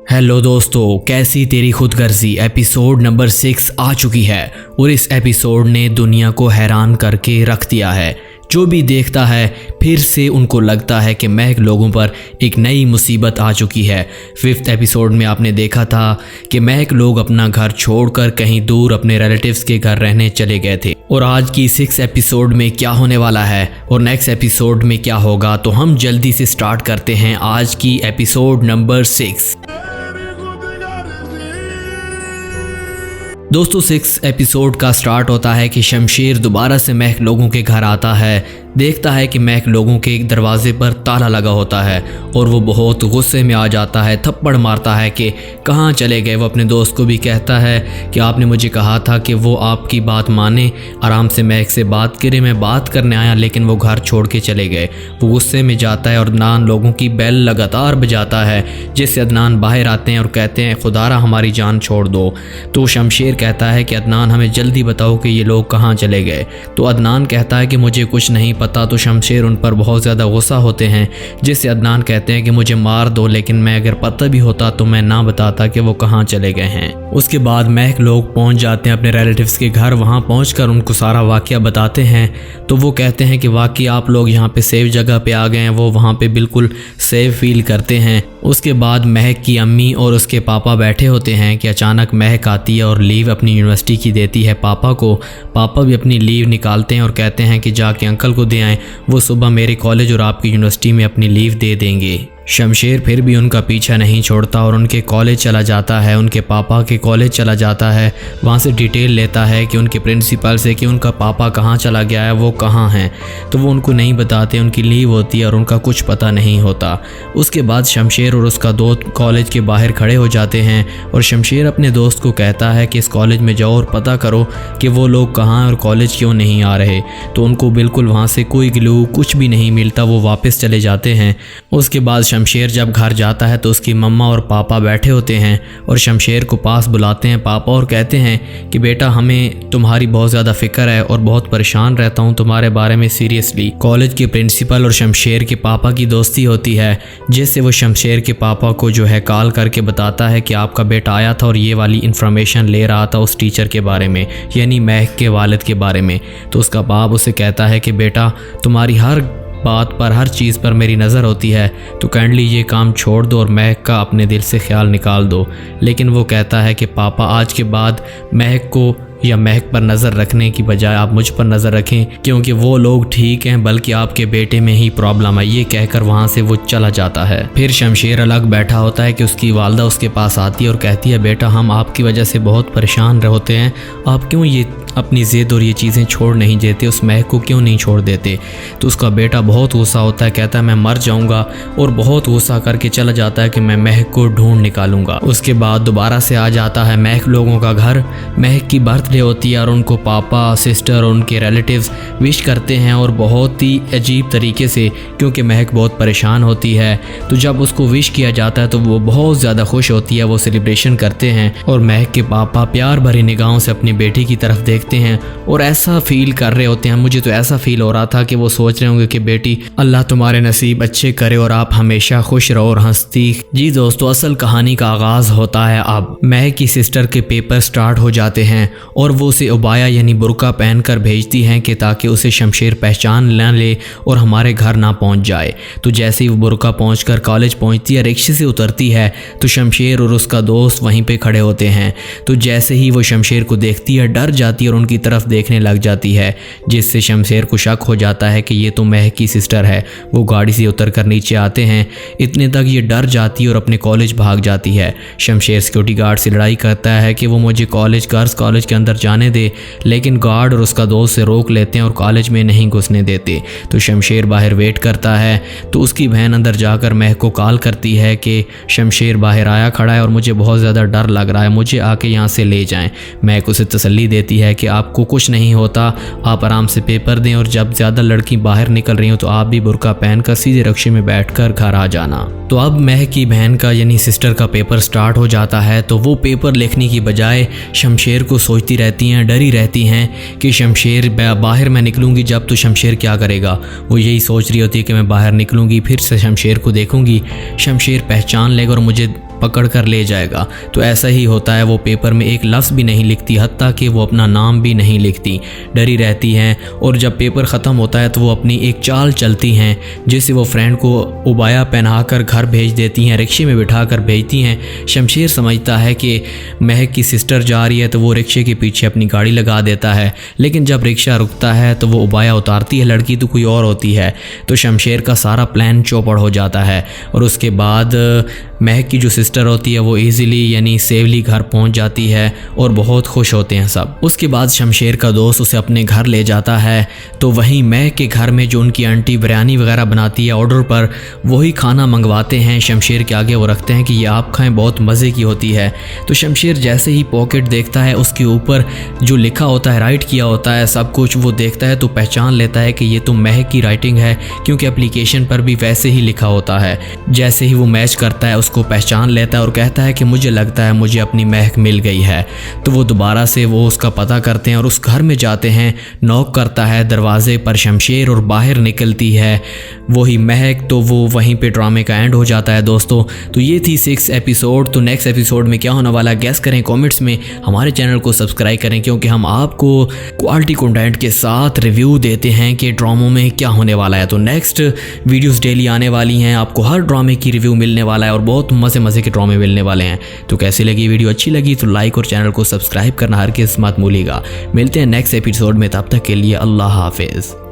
Hello दोस्तों, कैसी तेरी खुदगर्जी एपिसोड नंबर 6 आ चुकी है और इस एपिसोड ने दुनिया को हैरान करके रख दिया है। जो भी देखता है फिर से उनको लगता है कि महक लोगों पर एक नई मुसीबत आ चुकी है। 5th एपिसोड में आपने देखा था कि महक लोग अपना घर छोड़कर कहीं दूर अपने रिलेटिव्स के घर रहने चले गए थे और आज की 6th एपिसोड में क्या होने वाला है और नेक्स्ट एपिसोड में क्या होगा, तो हम जल्दी से स्टार्ट करते हैं आज की एपिसोड नंबर 6। दोस्तों 6 एपिसोड का स्टार्ट होता है कि शमशेर दोबारा से महक लोगों के घर आता है। देखता है कि महक लोगों के दरवाजे पर ताला लगा होता है और वो बहुत गुस्से में आ जाता है, थप्पड़ मारता है कि कहाँ चले गए। वो अपने दोस्त को भी कहता है कि आपने मुझे कहा था कि वो आपकी बात माने, आराम से महक से बात करे, मैं बात करने आया लेकिन वो घर छोड़ के चले गए। वो गुस्से में जाता है और अदनान लोगों की बेल लगातार बजाता है, जिससे अदनान बाहर आते हैं और कहते हैं खुदारा हमारी जान छोड़ दो। तो शमशेर कहता है कि अदनान हमें जल्दी बताओ कि ये लोग कहाँ चले गए। तो अदनान कहता है कि मुझे कुछ नहीं पता। तो शमशेर उन पर बहुत ज़्यादा गुस्सा होते हैं, जिससे अदनान कहते हैं कि मुझे मार दो, लेकिन मैं अगर पता भी होता तो मैं ना बताता कि वो कहाँ चले गए हैं। उसके बाद महक लोग पहुंच जाते हैं अपने रिलेटिव्स के घर। वहां पहुंचकर उनको सारा वाकया बताते हैं तो वो कहते हैं कि वाकई आप लोग यहाँ पे सेफ जगह पे आ गए हैं। वो वहाँ पे बिल्कुल सेफ फील करते हैं। उसके बाद महक की अम्मी और उसके पापा बैठे होते हैं कि अचानक महक आती है और लीव अपनी यूनिवर्सिटी की देती है पापा को। पापा भी अपनी लीव निकालते हैं और कहते हैं कि जाके अंकल को दे आएं, वो सुबह मेरे कॉलेज और आपकी यूनिवर्सिटी में अपनी लीव दे देंगे। शमशेर फिर भी उनका पीछा नहीं छोड़ता और उनके कॉलेज चला जाता है, उनके पापा के कॉलेज चला जाता है। वहाँ से डिटेल लेता है कि उनके प्रिंसिपल से कि उनका पापा कहाँ चला गया है, वो कहाँ हैं। तो वो उनको नहीं बताते, उनकी लीव होती है और उनका कुछ पता नहीं होता। उसके बाद शमशेर और उसका दोस्त कॉलेज के बाहर खड़े हो जाते हैं और शमशेर अपने दोस्त को कहता है कि इस कॉलेज में जाओ और पता करो कि वो लोग कहाँ हैं और कॉलेज क्यों नहीं आ रहे। तो उनको बिल्कुल वहाँ से कोई ग्लू कुछ भी नहीं मिलता, वो वापस चले जाते हैं। उसके बाद शमशेर जब घर जाता है तो उसकी मम्मा और पापा बैठे होते हैं और शमशेर को पास बुलाते हैं पापा और कहते हैं कि बेटा हमें तुम्हारी बहुत ज़्यादा फिक्र है और बहुत परेशान रहता हूँ तुम्हारे बारे में सीरियसली। कॉलेज के प्रिंसिपल और शमशेर के पापा की दोस्ती होती है, जिससे वो शमशेर के पापा को जो है कॉल करके बताता है कि आपका बेटा आया था और ये वाली इन्फॉर्मेशन ले रहा था उस टीचर के बारे में, यानी महक के वालिद के बारे में। तो उसका बाप उसे कहता है कि बेटा तुम्हारी हर बात पर, हर चीज़ पर मेरी नज़र होती है, तो काइंडली ये काम छोड़ दो और महक का अपने दिल से ख्याल निकाल दो। लेकिन वो कहता है कि पापा आज के बाद महक को या महक पर नज़र रखने की बजाय आप मुझ पर नज़र रखें, क्योंकि वो लोग ठीक हैं, बल्कि आपके बेटे में ही प्रॉब्लम है। ये कहकर वहाँ से वो चला जाता है। फिर शमशेर अलग बैठा होता है कि उसकी वालदा उसके पास आती है और कहती है बेटा हम आपकी वजह से बहुत परेशान होते हैं, आप क्यों ये अपनी ज़िद और ये चीज़ें छोड़ नहीं देते, उस महक को क्यों नहीं छोड़ देते। तो उसका बेटा बहुत गुस्सा होता है, कहता है मैं मर जाऊँगा, और बहुत गुस्सा करके चला जाता है कि मैं महक को ढूंढ निकालूंगा। उसके बाद दोबारा से आ जाता है महक लोगों का घर। महक की बर्थडे होती है और उनको पापा, सिस्टर और उनके रिलेटिव्स विश करते हैं और बहुत ही अजीब तरीके से, क्योंकि महक बहुत परेशान होती है। तो जब उसको विश किया जाता है तो वो बहुत ज़्यादा खुश होती है, वो सेलिब्रेशन करते हैं और महक के पापा प्यार भरी निगाहों से अपनी बेटी की तरफ देखते हैं और ऐसा फील कर रहे होते हैं, मुझे तो ऐसा फील हो रहा था कि वो सोच रहे होंगे कि बेटी अल्लाह तुम्हारे नसीब अच्छे करे और आप हमेशा खुश रहो और हंसती। जी दोस्तों, असल कहानी का आगाज होता है अब। महक की सिस्टर के पेपर स्टार्ट हो जाते हैं और वो उसे उबाया यानी बुर्का पहनकर भेजती हैं कि ताकि उसे शमशेर पहचान न ले और हमारे घर ना पहुंच जाए। तो जैसे ही वो बुर्का पहुंचकर कॉलेज पहुंचती है, रिक्शे से उतरती है तो शमशेर और उसका दोस्त वहीं पे खड़े होते हैं। तो जैसे ही वो शमशेर को देखती है डर जाती है और उनकी तरफ देखने लग जाती है, जिससे शमशेर को शक हो जाता है कि ये तो महक की सिस्टर है। वो गाड़ी से उतरकर नीचे आते हैं, इतने तक ये डर जाती है और अपने कॉलेज भाग जाती है। शमशेर सिक्योरिटी गार्ड से लड़ाई करता है कि वो मुझे गर्ल्स कॉलेज के अंदर जाने दे, लेकिन गार्ड और उसका दोस्त से रोक लेते हैं और कॉलेज में नहीं घुसने देते। तो शमशेर बाहर वेट करता है तो उसकी बहन अंदर जाकर महक को कॉल करती है कि शमशेर बाहर आया खड़ा है और मुझे बहुत ज़्यादा डर लग रहा है, मुझे आके यहाँ से ले जाएं। महक उसे तसल्ली देती है कि आपको कुछ नहीं होता, आप आराम से पेपर दें और जब ज़्यादा लड़की बाहर निकल रही हो तो आप भी बुर्का पहनकर सीधे रिक्शे में बैठकर घर आ जाना। तो अब महक की बहन का यानी सिस्टर का पेपर स्टार्ट हो जाता है। तो वो पेपर लिखने की बजाय शमशेर को सोचती रहती हैं, डरी रहती हैं कि शमशेर बाहर मैं निकलूँगी जब तो शमशेर क्या करेगा। वो यही सोच रही होती है कि मैं बाहर निकलूँगी, फिर से शमशेर को देखूँगी, शमशेर पहचान लेगा और मुझे पकड़ कर ले जाएगा। तो ऐसा ही होता है, वो पेपर में एक लफ्ज़ भी नहीं लिखती, हत्ता कि वो अपना नाम भी नहीं लिखती, डरी रहती हैं। और जब पेपर ख़त्म होता है तो वो अपनी एक चाल चलती हैं जिससे वो फ्रेंड को उबाया पहनाकर घर भेज देती हैं, रिक्शे में बिठा कर भेजती हैं। शमशेर समझता है कि महक की सिस्टर जा रही है तो वो रिक्शे के पीछे अपनी गाड़ी लगा देता है, लेकिन जब रिक्शा रुकता है तो वो उबाया उतारती है, लड़की तो कोई और होती है। तो शमशेर का सारा प्लान चौपड़ हो जाता है और उसके बाद महक की जो सिस्टर होती है वो इजीली यानी सेवली घर पहुंच जाती है और बहुत खुश होते हैं सब। उसके बाद शमशेर का दोस्त उसे अपने घर ले जाता है, तो वहीं महक के घर में जो उनकी आंटी बिरयानी वगैरह बनाती है ऑर्डर पर, वही खाना मंगवाते हैं शमशेर के आगे। वो रखते हैं कि ये आप खाएं, बहुत मज़े की होती है। तो शमशेर जैसे ही पॉकेट देखता है उसके ऊपर जो लिखा होता है, राइट किया होता है सब कुछ, वो देखता है तो पहचान लेता है कि ये तो महक की राइटिंग है, क्योंकि एप्लीकेशन पर भी वैसे ही लिखा होता है। जैसे ही वो मैच करता है उसको पहचान लेता है और कहता है कि मुझे लगता है मुझे अपनी महक मिल गई है। तो वो दोबारा से वो उसका पता करते हैं और उस घर में जाते हैं। नॉक करता है दरवाजे पर शमशेर और बाहर निकलती है वही महक। तो वो वहीं पे ड्रामे का एंड हो जाता है दोस्तों। तो ये थी 6 एपिसोड। तो नेक्स्ट एपिसोड में क्या होने वाला है गेस करें कमेंट्स में। हमारे चैनल को सब्सक्राइब करें क्योंकि हम आपको क्वालिटी कंटेंट के साथ रिव्यू देते हैं कि ड्रामों में क्या होने वाला है। तो नेक्स्ट वीडियोस डेली आने वाली हैं, आपको हर ड्रामे की रिव्यू मिलने वाला है और बहुत मज़े के ड्रामे मिलने वाले हैं। तो कैसी लगी वीडियो, अच्छी लगी तो लाइक और चैनल को सब्सक्राइब करना हर किस मत भूलिएगा। मिलते हैं नेक्स्ट एपिसोड में, तब तक के लिए अल्लाह हाफिज़।